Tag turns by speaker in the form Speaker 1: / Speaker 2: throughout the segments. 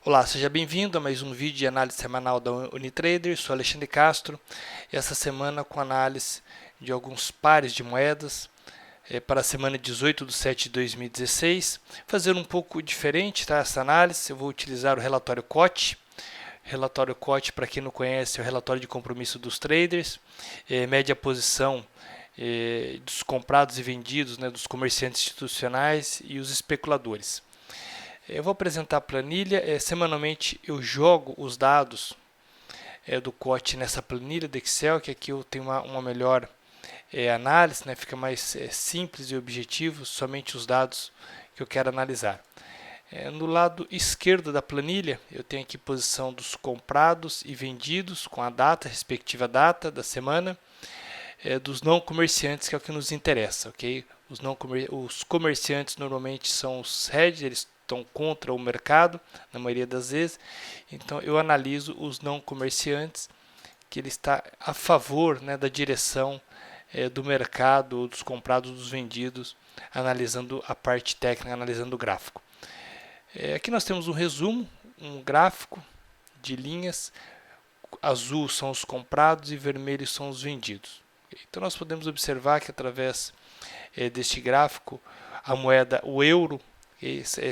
Speaker 1: Olá, seja bem-vindo a mais um vídeo de análise semanal da Unitrader. Sou Alexandre Castro. Essa semana com análise de alguns pares de moedas para a semana 18/7/2016. Fazer um pouco diferente, tá? Essa análise, eu vou utilizar o relatório COT. Relatório COT, para quem não conhece, é o relatório de compromisso dos traders. Mede a posição dos comprados e vendidos, né, dos comerciantes institucionais e os especuladores. Eu vou apresentar a planilha. Semanalmente eu jogo os dados do COT nessa planilha do Excel, que aqui eu tenho uma melhor análise, né? Fica mais simples e objetivo, somente os dados que eu quero analisar. No lado esquerdo da planilha, eu tenho aqui posição dos comprados e vendidos, com a data, respectiva data da semana, dos não comerciantes, que é o que nos interessa, ok? Os comerciantes normalmente são os hedges, eles estão contra o mercado, na maioria das vezes. Então eu analiso os não comerciantes, que ele está a favor, né, da direção do mercado, dos comprados, dos vendidos, analisando a parte técnica, analisando o gráfico. Aqui nós temos um resumo, um gráfico de linhas. Azul são os comprados e vermelhos são os vendidos. Então nós podemos observar que através deste gráfico a moeda, o euro,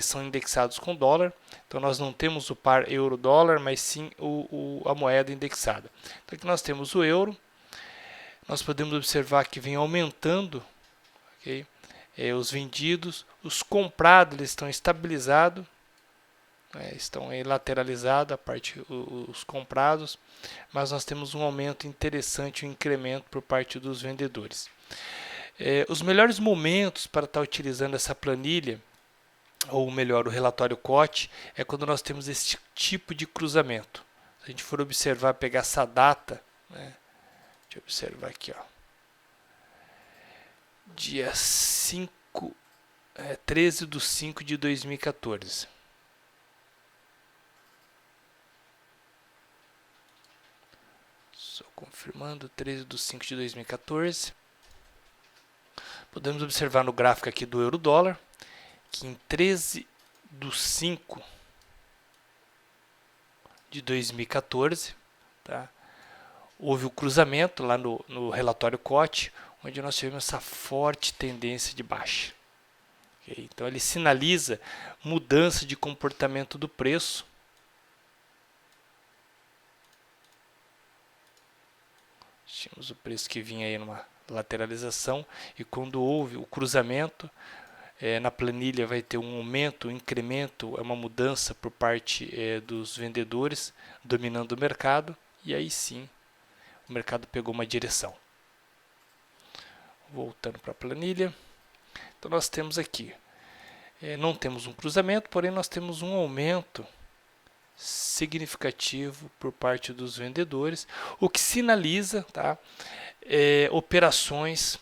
Speaker 1: são indexados com dólar. Então nós não temos o par euro-dólar, mas sim a moeda indexada. Então aqui nós temos o euro. Nós podemos observar que vem aumentando, okay? Os vendidos, os comprados eles estão estabilizados, estão aí lateralizados a parte os comprados, mas nós temos um aumento interessante, um incremento por parte dos vendedores. Os melhores momentos para estar utilizando essa planilha, ou melhor, o relatório COT, é quando nós temos esse tipo de cruzamento. Se a gente for observar, pegar essa data, né? Deixa eu observar aqui, ó. Dia 13/5/2014. Só confirmando, 13/5/2014. Podemos observar no gráfico aqui do euro-dólar, que em 13/5/2014, tá? Houve o cruzamento lá no relatório COT, onde nós tivemos essa forte tendência de baixa. Okay? Então ele sinaliza mudança de comportamento do preço. Tínhamos o preço que vinha aí numa lateralização, e quando houve o cruzamento, na planilha vai ter um aumento, um incremento, uma mudança por parte dos vendedores dominando o mercado, e aí sim o mercado pegou uma direção. Voltando para a planilha, então nós temos aqui, não temos um cruzamento, porém nós temos um aumento significativo por parte dos vendedores, o que sinaliza, tá, operações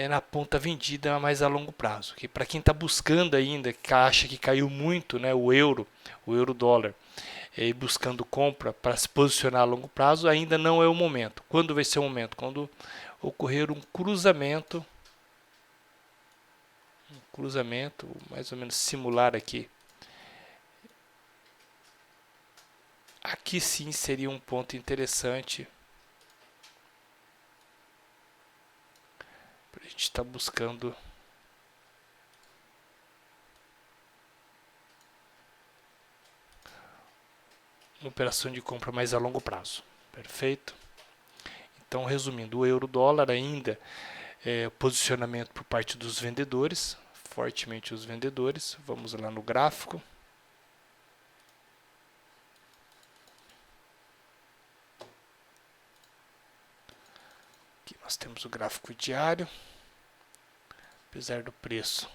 Speaker 1: na ponta vendida, mais a longo prazo. Que para quem está buscando ainda, que acha que caiu muito, né, o euro-dólar, e buscando compra para se posicionar a longo prazo, ainda não é o momento. Quando vai ser o momento? Quando ocorrer um cruzamento mais ou menos similar aqui. Aqui sim seria um ponto interessante para a gente estar buscando uma operação de compra mais a longo prazo. Perfeito? Então, resumindo, o euro-dólar ainda posicionamento por parte dos vendedores, fortemente os vendedores. Vamos lá no gráfico. Aqui nós temos o gráfico diário. Apesar do preço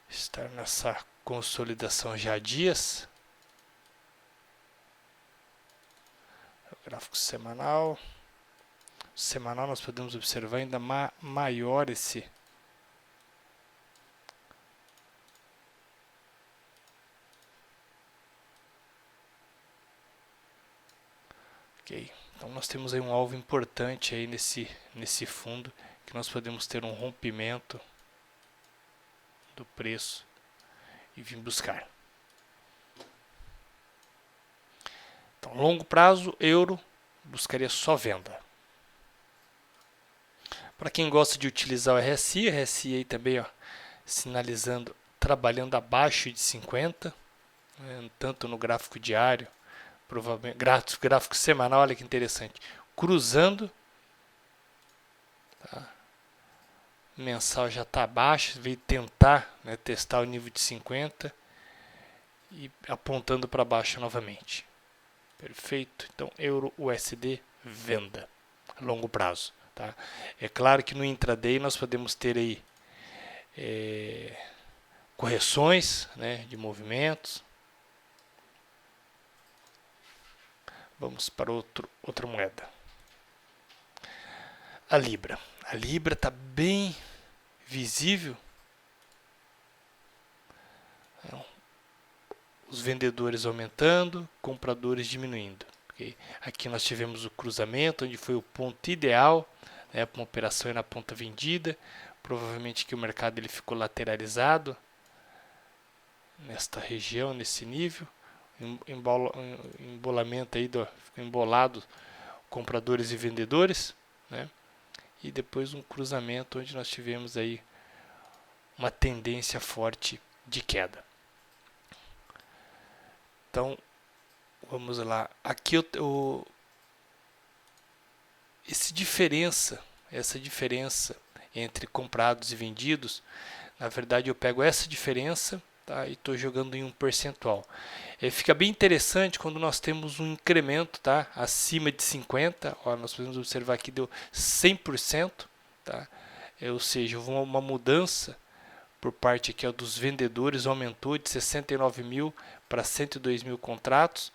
Speaker 1: estar nessa consolidação já há dias, o gráfico semanal. Semanal nós podemos observar ainda maior esse ok. Então nós temos aí um alvo importante aí nesse fundo, que nós podemos ter um rompimento do preço e vim buscar. Então, longo prazo, euro, buscaria só venda. Para quem gosta de utilizar o RSI aí também, ó, sinalizando, trabalhando abaixo de 50, tanto no gráfico diário, provavelmente gráfico semanal, olha que interessante, cruzando, tá? Mensal já está abaixo, veio tentar, né, testar o nível de 50 e apontando para baixo novamente. Perfeito. Então, euro USD venda a longo prazo, tá? É claro que no intraday nós podemos ter aí correções, né, de movimentos. Vamos para outra moeda. A Libra. A Libra está bem visível. Os vendedores aumentando, compradores diminuindo. Okay? Aqui nós tivemos o cruzamento, onde foi o ponto ideal, né, para uma operação na ponta vendida. Provavelmente que o mercado ele ficou lateralizado nesta região, nesse nível. Embolamento aí, ficou embolado compradores e vendedores, né? E depois um cruzamento onde nós tivemos aí uma tendência forte de queda. Então, vamos lá. Aqui essa diferença entre comprados e vendidos, na verdade eu pego essa diferença, tá, e estou jogando em um percentual. Fica bem interessante quando nós temos um incremento, tá, acima de 50, ó, nós podemos observar que deu 100%, tá, ou seja, houve uma mudança por parte aqui, ó, dos vendedores, aumentou de 69 mil para 102 mil contratos,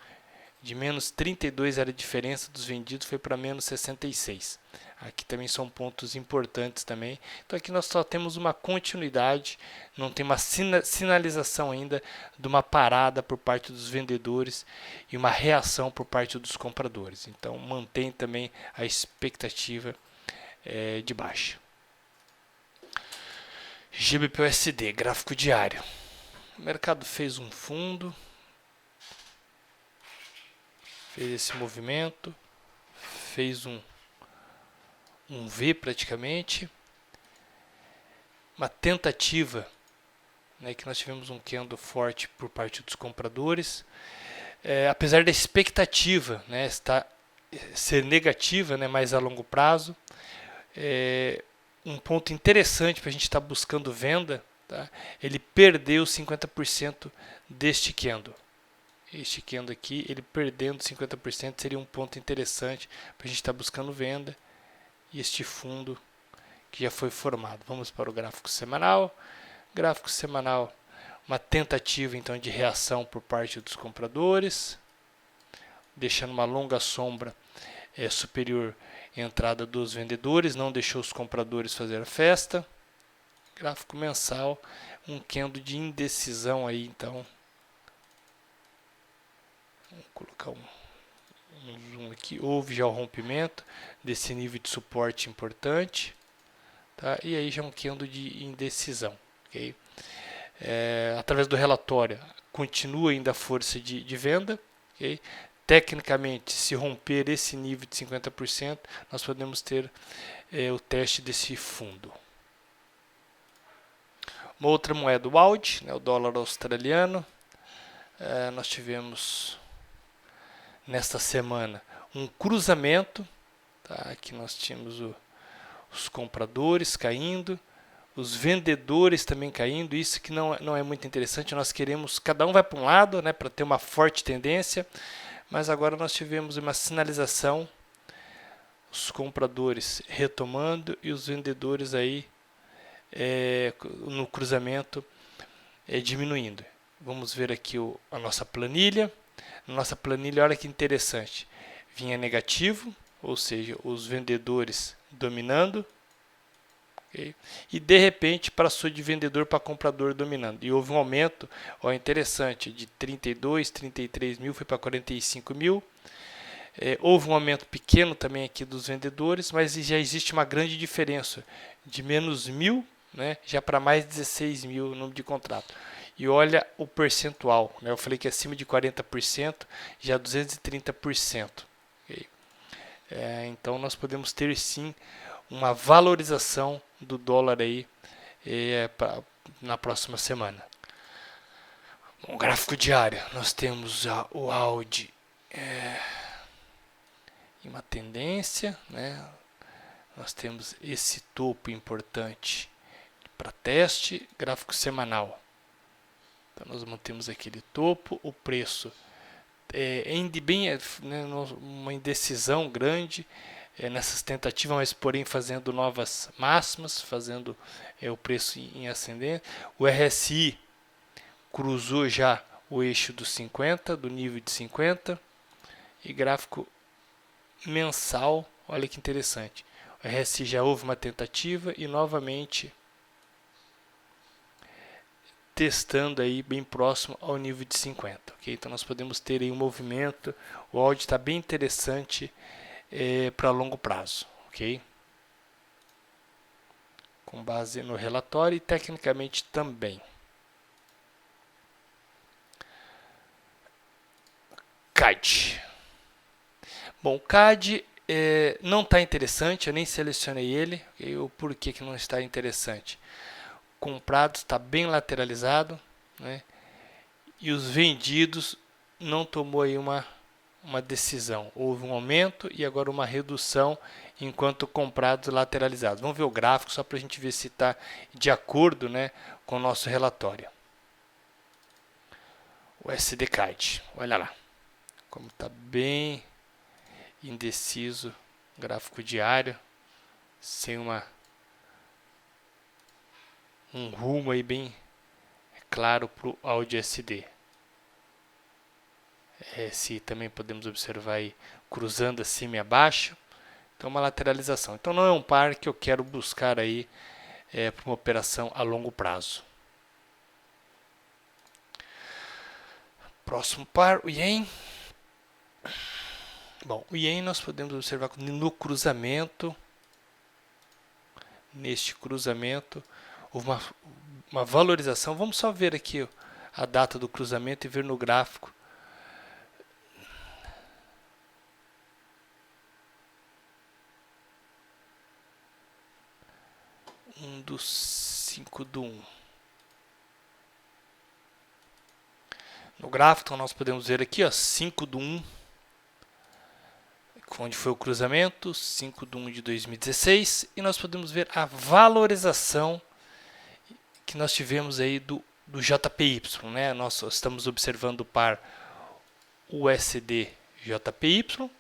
Speaker 1: de menos 32 era a diferença dos vendidos, foi para menos 66. Aqui também são pontos importantes também. Então aqui nós só temos uma continuidade, não tem uma sinalização ainda de uma parada por parte dos vendedores e uma reação por parte dos compradores. Então mantém também a expectativa de baixa. GBP/USD, gráfico diário. O mercado fez um fundo, fez esse movimento, fez um V praticamente, uma tentativa, né, que nós tivemos um candle forte por parte dos compradores, apesar da expectativa, né, ser negativa, né, mais a longo prazo. Um ponto interessante para a gente estar buscando venda, tá? Ele perdeu 50% deste candle. Este candle aqui, ele perdendo 50% seria um ponto interessante para a gente estar buscando venda. E este fundo que já foi formado. Vamos para o gráfico semanal. Gráfico semanal, uma tentativa então de reação por parte dos compradores, deixando uma longa sombra superior à entrada dos vendedores, não deixou os compradores fazer a festa. Gráfico mensal, um candle de indecisão aí, então. Vamos colocar um zoom aqui. Houve já o rompimento desse nível de suporte importante, tá? E aí já um candle de indecisão, ok? Através do relatório, continua ainda a força de venda, ok? Tecnicamente, se romper esse nível de 50%, nós podemos ter o teste desse fundo. Uma outra moeda, o AUD, né, o dólar australiano. Nós tivemos nesta semana um cruzamento, tá? Aqui nós tínhamos os compradores caindo, os vendedores também caindo. Isso que não é muito interessante. Nós queremos, cada um vai para um lado, né, para ter uma forte tendência, mas agora nós tivemos uma sinalização, os compradores retomando e os vendedores aí no cruzamento diminuindo. Vamos ver aqui a nossa planilha. Nossa planilha, olha que interessante, vinha negativo, ou seja, os vendedores dominando, okay? E de repente passou de vendedor para comprador dominando, e houve um aumento, interessante, de 32, 33 mil, foi para 45 mil. Houve um aumento pequeno também aqui dos vendedores, mas já existe uma grande diferença de menos 1.000, né, já para mais 16 mil o número de contrato. E olha o percentual, né, eu falei que acima de 40%, já 230%. Okay? Então nós podemos ter sim uma valorização do dólar aí na próxima semana. Bom, gráfico diário, nós temos o Audi em uma tendência, né? Nós temos esse topo importante para teste. Gráfico semanal, então nós mantemos aquele topo, o preço né, uma indecisão grande nessas tentativas, mas porém fazendo novas máximas, fazendo o preço em ascendente. O RSI cruzou já o eixo dos 50, do nível de 50, e gráfico mensal, olha que interessante. O RSI já houve uma tentativa e novamente testando aí bem próximo ao nível de 50, ok? Então nós podemos ter aí um movimento, o áudio está bem interessante para longo prazo, ok? Com base no relatório e tecnicamente também. CAD. Bom, o CAD não está interessante, eu nem selecionei ele, okay? O porquê que não está interessante. Comprado está bem lateralizado, né? E os vendidos não tomou aí uma decisão. Houve um aumento e agora uma redução, enquanto comprados lateralizados. Vamos ver o gráfico só para a gente ver se está de acordo, né, com o nosso relatório. O SDCAD, olha lá, como está bem indeciso, gráfico diário, sem um rumo aí bem claro para o Audi SD. Se também podemos observar aí cruzando acima e abaixo, então uma lateralização. Então não é um par que eu quero buscar aí para uma operação a longo prazo. Próximo par, o Yen. Bom, o Yen nós podemos observar no cruzamento. Neste cruzamento houve uma valorização. Vamos só ver aqui a data do cruzamento e ver no gráfico. Um dos 5 do 1. No gráfico, então, nós podemos ver aqui, ó, 5 do 1, onde foi o cruzamento, 5 do 1 de 2016, e nós podemos ver a valorização que nós tivemos aí do JPY, né? Nós estamos observando o par USD-JPY.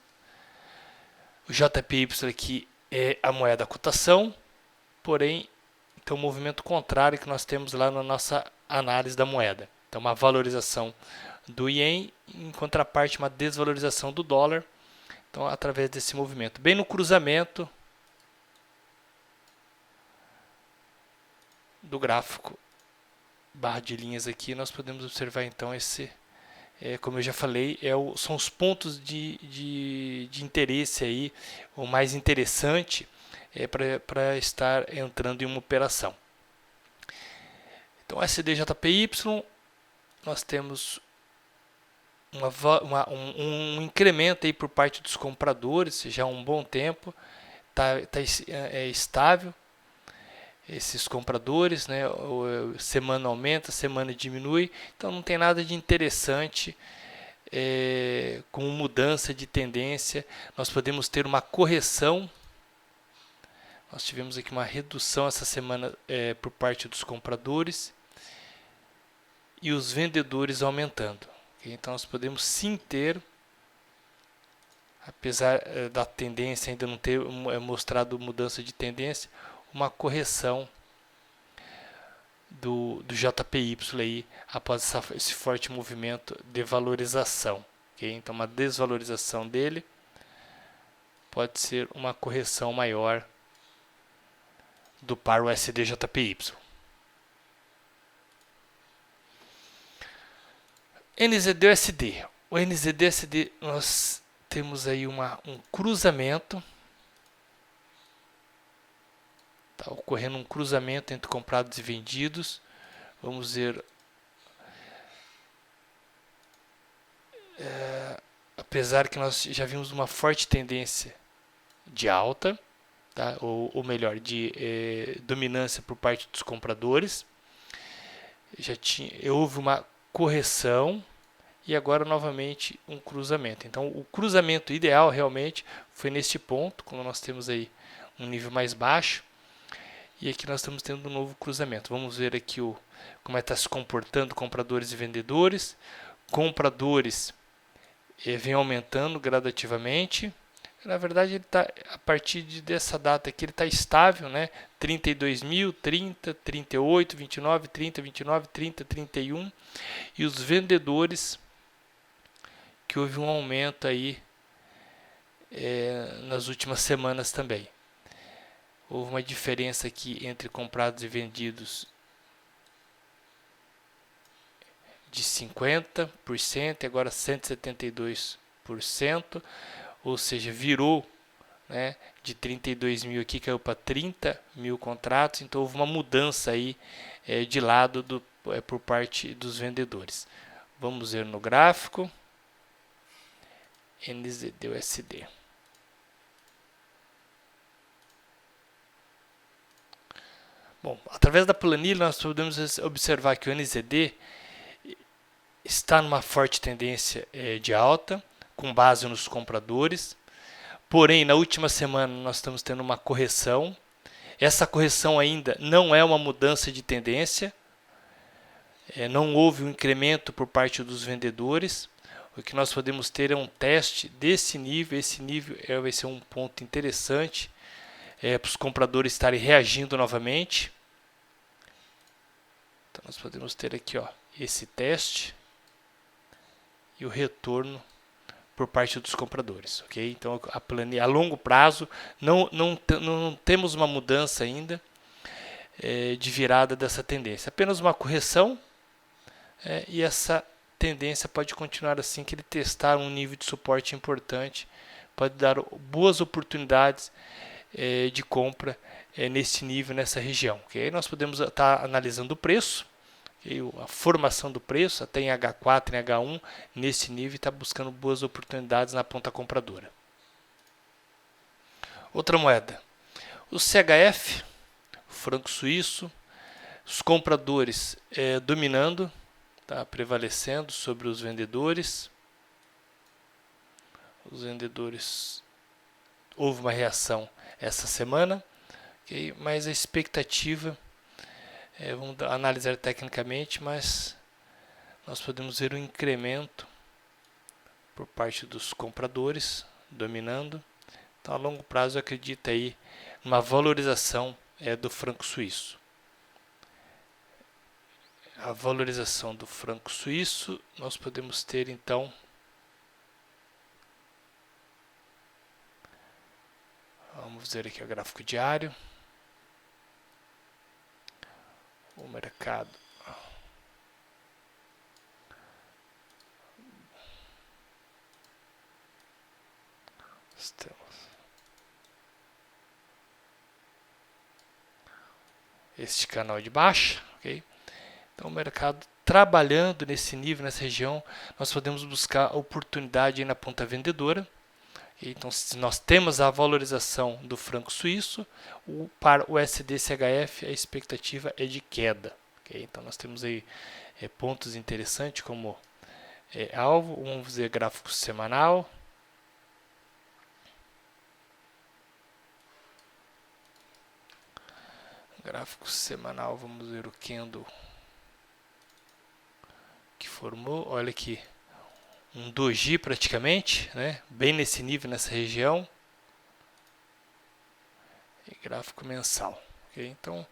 Speaker 1: O JPY aqui é a moeda cotação, porém, então, o movimento contrário que nós temos lá na nossa análise da moeda. Então, uma valorização do Yen, em contraparte, uma desvalorização do dólar. Então, através desse movimento. Bem no cruzamento do gráfico, barra de linhas aqui, nós podemos observar, então, esse, como eu já falei, são os pontos de interesse aí, o mais interessante para estar entrando em uma operação. Então, SDJPY, nós temos um incremento aí por parte dos compradores, já há um bom tempo, tá estável esses compradores, né? Semana aumenta, semana diminui, então não tem nada de interessante com mudança de tendência. Nós podemos ter uma correção. Nós tivemos aqui uma redução essa semana por parte dos compradores e os vendedores aumentando. Então nós podemos sim ter, apesar da tendência ainda não ter mostrado mudança de tendência, uma correção do JPY aí, após esse forte movimento de valorização. Okay? Então uma desvalorização dele pode ser uma correção maior do par USD-JPY. NZD-USD. O NZD-USD nós temos aí um cruzamento. Está ocorrendo um cruzamento entre comprados e vendidos. Vamos ver. Apesar que nós já vimos uma forte tendência de alta, tá? ou melhor, de dominância por parte dos compradores. Houve uma correção e agora novamente um cruzamento. Então o cruzamento ideal realmente foi neste ponto, quando nós temos aí um nível mais baixo, e aqui nós estamos tendo um novo cruzamento. Vamos ver aqui como está se comportando compradores e vendedores. Compradores vem aumentando gradativamente. Na verdade, ele tá, a partir dessa data aqui, ele está estável, né? 32 mil, 30, 38, 29, 30, 29, 30, 31. E os vendedores, que houve um aumento aí nas últimas semanas também. Houve uma diferença aqui entre comprados e vendidos de 50% e agora 172%. Ou seja, virou, né, de 32 mil aqui, caiu para 30 mil contratos, então houve uma mudança aí de lado por parte dos vendedores. Vamos ver no gráfico, NZD-USD. Bom, através da planilha nós podemos observar que o NZD está numa forte tendência de alta, com base nos compradores. Porém, na última semana nós estamos tendo uma correção. Essa correção ainda não é uma mudança de tendência. Não houve um incremento por parte dos vendedores. O que nós podemos ter é um teste desse nível. Esse nível vai ser um ponto interessante para os compradores estarem reagindo novamente. Então nós podemos ter aqui esse teste e o retorno por parte dos compradores, ok? Então a planilha a longo prazo não temos uma mudança ainda de virada dessa tendência, apenas uma correção e essa tendência pode continuar assim, que ele testar um nível de suporte importante, pode dar boas oportunidades de compra nesse nível, nessa região, ok? Nós podemos estar analisando o preço, a formação do preço, até em H4, em H1, nesse nível, está buscando boas oportunidades na ponta compradora. Outra moeda, o CHF, o franco suíço, os compradores dominando, tá, prevalecendo sobre os vendedores. Os vendedores, houve uma reação essa semana, okay? Mas a expectativa vamos analisar tecnicamente, mas nós podemos ver um incremento por parte dos compradores dominando. Então, a longo prazo, eu acredito aí numa valorização do franco suíço. A valorização do franco suíço, nós podemos ter então vamos ver aqui o gráfico diário. O mercado este canal de baixa, ok? Então o mercado trabalhando nesse nível, nessa região, nós podemos buscar oportunidade na ponta vendedora. Então, se nós temos a valorização do franco suíço, para o USD-CHF a expectativa é de queda. Okay? Então, nós temos aí pontos interessantes como alvo. Vamos ver gráfico semanal. Gráfico semanal, vamos ver o candle que formou. Olha aqui. Um doji praticamente, né? Bem nesse nível, nessa região. E gráfico mensal. Okay? Então,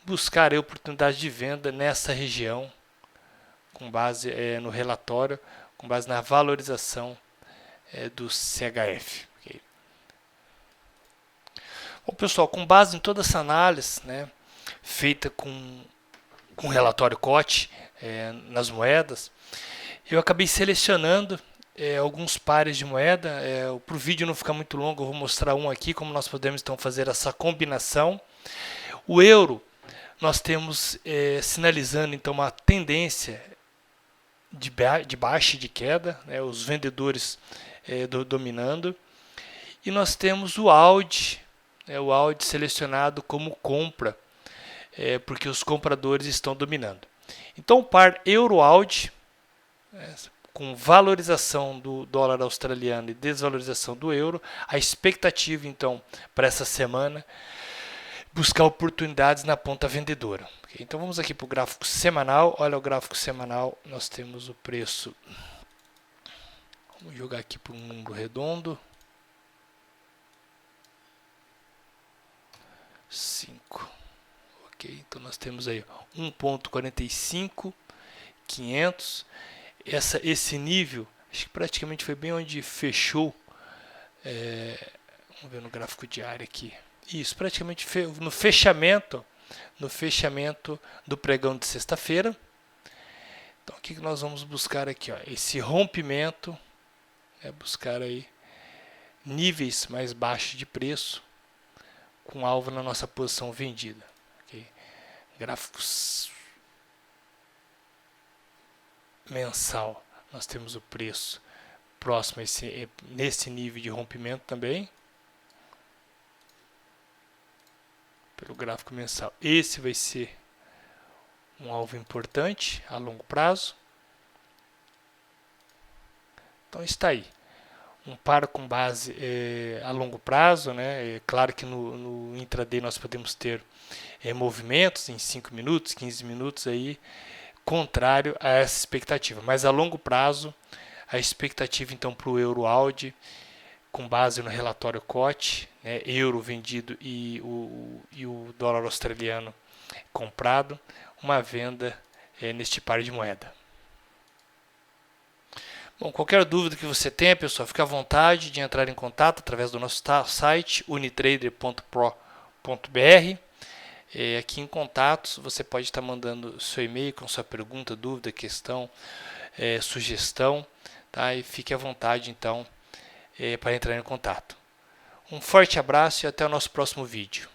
Speaker 1: buscar a oportunidade de venda nessa região, com base no relatório, com base na valorização do CHF. Okay? Bom, pessoal, com base em toda essa análise, né, feita com relatório COT nas moedas, eu acabei selecionando alguns pares de moeda. Para o vídeo não ficar muito longo, eu vou mostrar um aqui, como nós podemos então fazer essa combinação. O euro, nós temos sinalizando então uma tendência de baixa e de queda, né, os vendedores dominando. E nós temos o AUD, o AUD selecionado como compra, porque os compradores estão dominando. Então o par euro-AUD, com valorização do dólar australiano e desvalorização do euro, a expectativa então para essa semana buscar oportunidades na ponta vendedora. Okay? Então vamos aqui para o gráfico semanal. Olha o gráfico semanal, nós temos o preço. Vamos jogar aqui para um número redondo. 5. Ok, então nós temos aí 1.45.500. Esse nível, acho que praticamente foi bem onde fechou. Vamos ver no gráfico diário aqui. Isso, praticamente no fechamento do pregão de sexta-feira. Então, o que nós vamos buscar aqui? Ó? Esse rompimento, buscar aí níveis mais baixos de preço, com alvo na nossa posição vendida. Okay? Gráficos mensal, nós temos o preço próximo nesse nível de rompimento também. Pelo gráfico mensal, esse vai ser um alvo importante a longo prazo. Então está aí. Um par com base a longo prazo, né? É claro que no intraday nós podemos ter movimentos em 5 minutos, 15 minutos aí, contrário a essa expectativa. Mas a longo prazo, a expectativa então para o euro-AUD, com base no relatório COT, né, euro vendido e o dólar australiano comprado, uma venda neste par de moeda. Bom, qualquer dúvida que você tenha, pessoal, fique à vontade de entrar em contato através do nosso site unitrader.pro.br. Aqui em contatos você pode estar mandando seu e-mail com sua pergunta, dúvida, questão, sugestão, tá? E fique à vontade então para entrar em contato. Um forte abraço e até o nosso próximo vídeo.